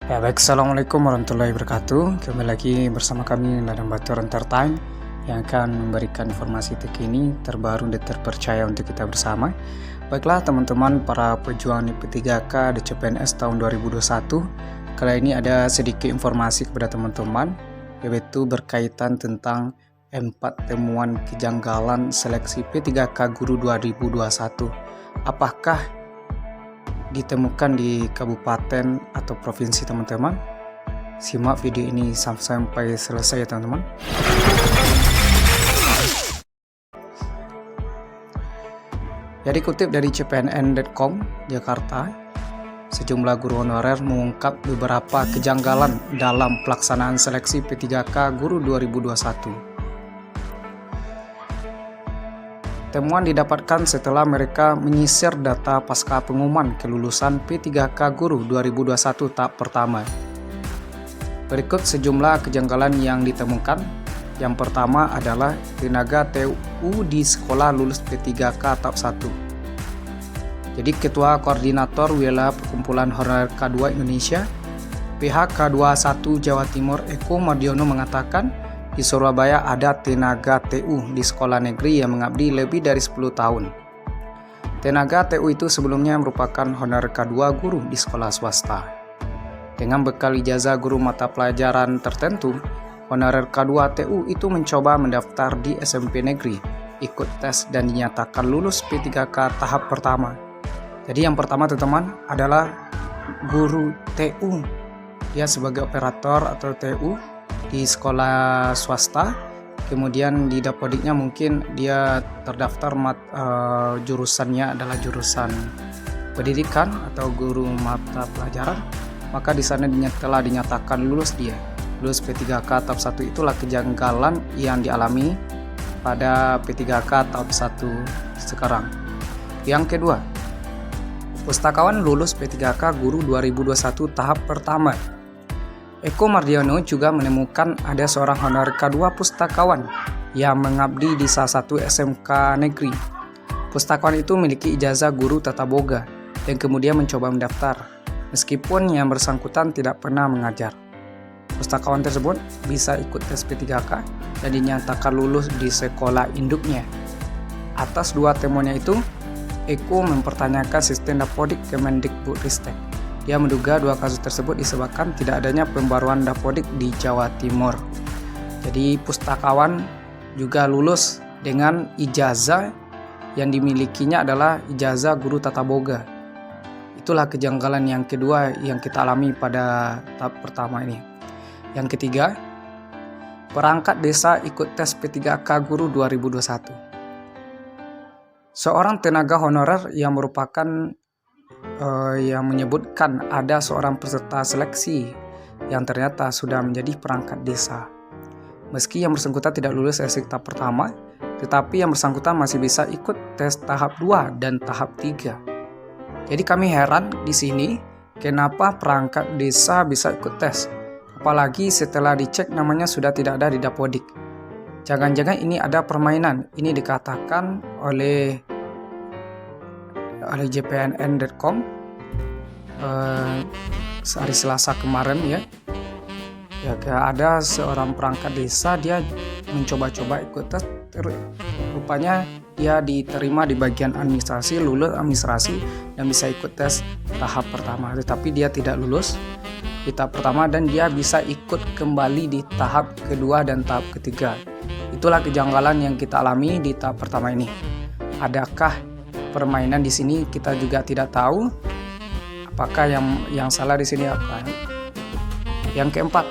Ya baik, Assalamualaikum warahmatullahi wabarakatuh. Kembali lagi bersama kami Ladang Batu Entertain yang akan memberikan informasi terkini, terbaru dan terpercaya untuk kita bersama. Baiklah teman-teman para pejuang P3K di CPNS tahun 2021. Kali ini ada sedikit informasi kepada teman-teman, yaitu berkaitan tentang 4 temuan kejanggalan seleksi P3K Guru 2021. Apakah ditemukan di kabupaten atau provinsi teman-teman? Simak video ini sampai selesai ya teman-teman. Jadi kutip dari cpnn.com Jakarta, sejumlah guru honorer mengungkap beberapa kejanggalan dalam pelaksanaan seleksi P3K Guru 2021. Temuan didapatkan setelah mereka menyisir data pasca pengumuman kelulusan P3K Guru 2021 tahap pertama. Berikut sejumlah kejanggalan yang ditemukan. Yang pertama adalah tenaga TU di sekolah lulus P3K tahap 1. Jadi Ketua Koordinator Wilayah Perkumpulan Honorer K2 Indonesia PH K21 Jawa Timur Eko Mardiono mengatakan, di Surabaya ada tenaga TU di sekolah negeri yang mengabdi lebih dari 10 tahun. Tenaga TU itu sebelumnya merupakan honorer K2 guru di sekolah swasta. Dengan bekal ijazah guru mata pelajaran tertentu, honorer K2 TU itu mencoba mendaftar di SMP negeri, ikut tes dan dinyatakan lulus P3K tahap pertama. Jadi yang pertama teman-teman adalah guru TU. Dia sebagai operator atau TU di sekolah swasta, kemudian di dapodiknya mungkin dia terdaftar jurusannya adalah jurusan pendidikan atau guru mata pelajaran, maka di sana telah dinyatakan lulus P3K tahap 1. Itulah kejanggalan yang dialami pada P3K tahap 1 sekarang. Yang kedua, pustakawan lulus P3K Guru 2021 tahap pertama. Eko Mardiono juga menemukan ada seorang honorer K2 pustakawan yang mengabdi di salah satu SMK negeri. Pustakawan itu memiliki ijazah guru tata boga dan kemudian mencoba mendaftar, meskipun yang bersangkutan tidak pernah mengajar. Pustakawan tersebut bisa ikut tes P3K dan dinyatakan lulus di sekolah induknya. Atas dua temuannya itu, Eko mempertanyakan sistem dapodik Kemendikbudristek. Dia menduga dua kasus tersebut disebabkan tidak adanya pembaruan dapodik di Jawa Timur. Jadi pustakawan juga lulus dengan ijazah yang dimilikinya adalah ijazah guru tata boga. Itulah kejanggalan yang kedua yang kita alami pada tahap pertama ini. Yang ketiga, perangkat desa ikut tes P3K Guru 2021. Seorang tenaga honorer yang merupakan yang menyebutkan ada seorang peserta seleksi yang ternyata sudah menjadi perangkat desa. Meski yang bersangkutan tidak lulus seleksi tahap pertama, tetapi yang bersangkutan masih bisa ikut tes tahap 2 dan tahap 3. Jadi kami heran di sini kenapa perangkat desa bisa ikut tes, apalagi setelah dicek namanya sudah tidak ada di dapodik. Jangan-jangan ini ada permainan. Ini dikatakan oleh jpnn.com hari Selasa kemarin ya, ada seorang perangkat desa, dia mencoba-coba ikut tes, rupanya dia diterima di bagian administrasi, lulus administrasi dan bisa ikut tes tahap pertama, tetapi dia tidak lulus di tahap pertama dan dia bisa ikut kembali di tahap kedua dan tahap ketiga. Itulah kejanggalan yang kita alami di tahap pertama ini. Adakah permainan di sini? Kita juga tidak tahu apakah yang salah di sini apa. Yang keempat,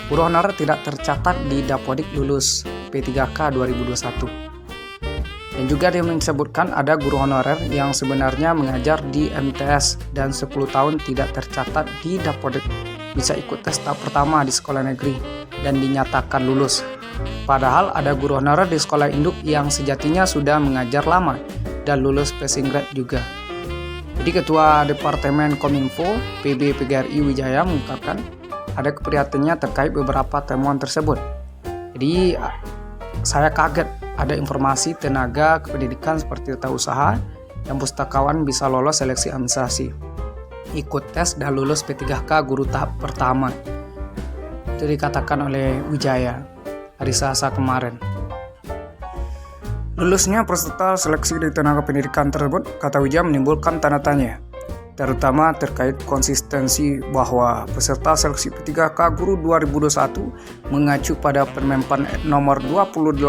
guru honorer tidak tercatat di dapodik lulus P3K 2021. Dan juga dia menyebutkan ada guru honorer yang sebenarnya mengajar di MTS dan 10 tahun tidak tercatat di dapodik, bisa ikut tes tahap pertama di sekolah negeri dan dinyatakan lulus. Padahal ada guru honorer di sekolah induk yang sejatinya sudah mengajar lama dan lulus passing grade juga. Jadi Ketua Departemen Kominfo PB PGRI Wijaya mengungkapkan ada keprihatinannya terkait beberapa temuan tersebut. Jadi saya kaget ada informasi tenaga kependidikan seperti tata usaha dan pustakawan bisa lolos seleksi administrasi. ikut tes dan lulus P3K guru tahap pertama. Itu dikatakan oleh Wijaya hari Selasa kemarin. Lulusnya peserta seleksi di tenaga pendidikan tersebut, kata Wijaya, menimbulkan tanda tanya, terutama terkait konsistensi bahwa peserta seleksi P3K Guru 2021 mengacu pada Permenpan nomor 28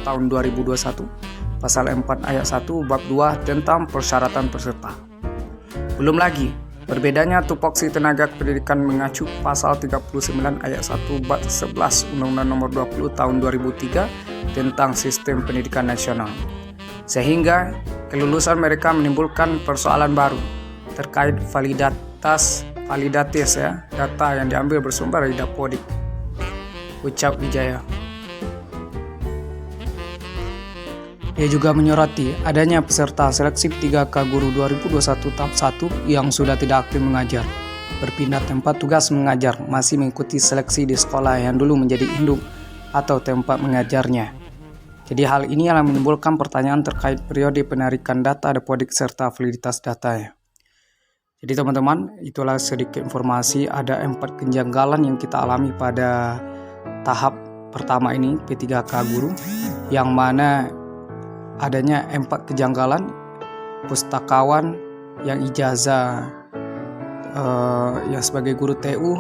tahun 2021 pasal 4 ayat 1 bab 2 tentang persyaratan peserta. Belum lagi, berbedanya tupoksi tenaga pendidikan mengacu pasal 39 ayat 1 bab 11 Undang-Undang nomor 20 tahun 2003 tentang sistem pendidikan nasional. Sehingga kelulusan mereka menimbulkan persoalan baru terkait validatis data yang diambil bersumber dari Dapodik, ucap Wijaya. Dia juga menyoroti adanya peserta seleksi P3K Guru 2021 tahap 1 yang sudah tidak aktif mengajar, berpindah tempat tugas mengajar, masih mengikuti seleksi di sekolah yang dulu menjadi induk atau tempat mengajarnya. Jadi hal ini yang menimbulkan pertanyaan terkait periode penarikan data Dapodik serta validitas datanya. Jadi teman-teman, itulah sedikit informasi, ada 4 kejanggalan yang kita alami pada tahap pertama ini P3K Guru, yang mana adanya 4 kejanggalan: pustakawan yang ijazah yang sebagai guru TU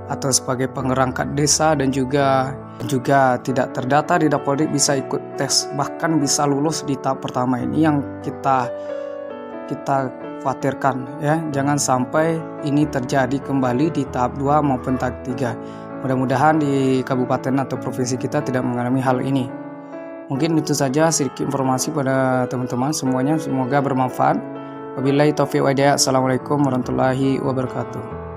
atau sebagai pengerangkat desa, dan juga tidak terdata di Dapodik bisa ikut tes, bahkan bisa lulus di tahap pertama ini, yang kita khawatirkan ya, jangan sampai ini terjadi kembali di tahap 2 maupun tahap 3. Mudah-mudahan di kabupaten atau provinsi kita tidak mengalami hal ini. Mungkin itu saja sedikit informasi pada teman-teman semuanya, semoga bermanfaat. Wabillahi taufiq wa hidayah. Assalamualaikum warahmatullahi wabarakatuh.